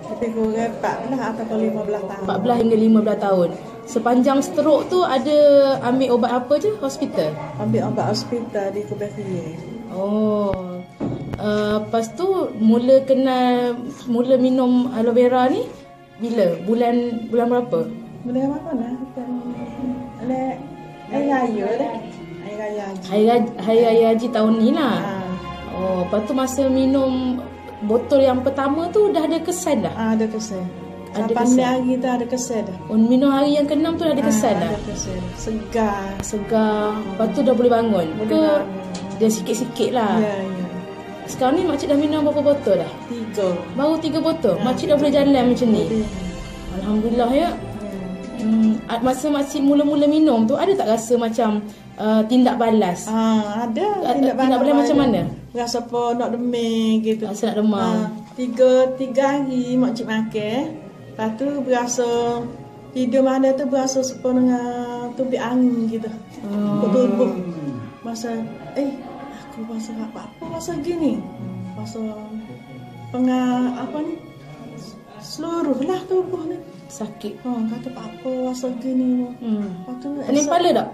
Lebih kurang 14 atau 15 tahun. 14 hingga 15 tahun. Sepanjang stroke tu ada ambil ubat apa je hospital? Ambil ubat hospital di Kebahagiaan. Oh. Lepas tu mula minum aloe vera ni bila? Bulan berapa? Bulan apa nak? Hari raya dah. Hari raya haji tahun ni lah. Oh, lepas tu masa minum botol yang pertama tu dah ada kesan dah? Ada kesan. Ada kesan. Hari tu ada kesan dah. Oh, minum hari yang ke-6 tu dah ada kesan dah? Ada kesan. Segar. Lepas tu dah boleh bangun? Dia sikit-sikit lah? Ya. Sekarang ni makcik dah minum berapa botol dah? 3. Baru 3 botol? Makcik dah boleh jalan macam ni? Alhamdulillah ya. Masa makcik mula-mula minum tu ada tak rasa macam tindak balas? Ada. Tindak balas macam mana? Rasa apa nak demam gitu. Rasa nak demam. 3 hari makcik makan. Lepas tu berasa tidur mana tu berasa sepa dengan tubik angin gitu. Tubuh. Masa aku rasa apa rasa gini. Rasa apa ni? Seluruh lah tubuh ni sakit. Kata apa rasa gini. Lepas tu pening kepala tak?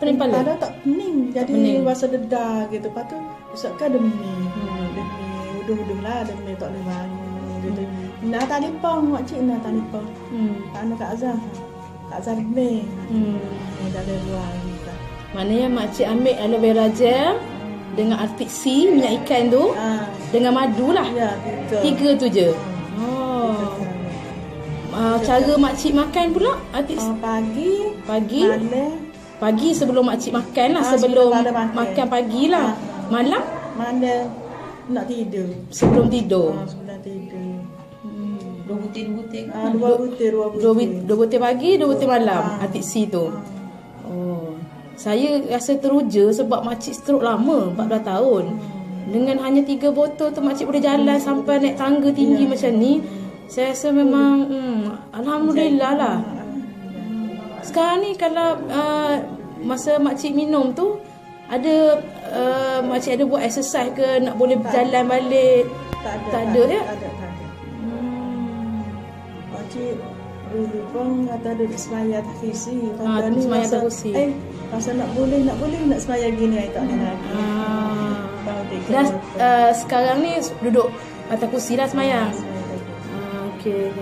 Pening kepala? Ada tak pening. Jadi rasa dedah gitu. Lepas tu esok kan demi uduh lah demi tak boleh bangun gitu. Nak telefon makcik nak telefon. Tak nak Kak Azhar. Kak Azhar demi. Dah buang gitu. Maknanya makcik ambil aloe vera gel dengan artik C minyak ikan tu dengan madu lah. Ya, 3 tu je. Cara makcik makan pula artik pagi sebelum makcik makan lah, sebelum makan pagi lah. Malam nak tidur. Sebelum tidur. Sebelum tidur. 2 butir. 2 butir pagi, 2 butir malam. Artik C tu. Saya rasa teruja sebab makcik stroke lama, 14 tahun. Dengan hanya 3 botol tu makcik boleh jalan sampai naik tangga tinggi macam ni. Saya rasa memang alhamdulillah lah. Sekarang ni kalau masa makcik minum tu ada makcik ada buat exercise ke, nak boleh berjalan balik? Tak ada ya? Tak ada. Makcik dulu pun kata ada semaya tahfizi. Kata semaya tahfizi. Masa nak boleh nak semaya gini tak ada lagi. Dah sekarang ni duduk atas kursi dah semayang. Okey.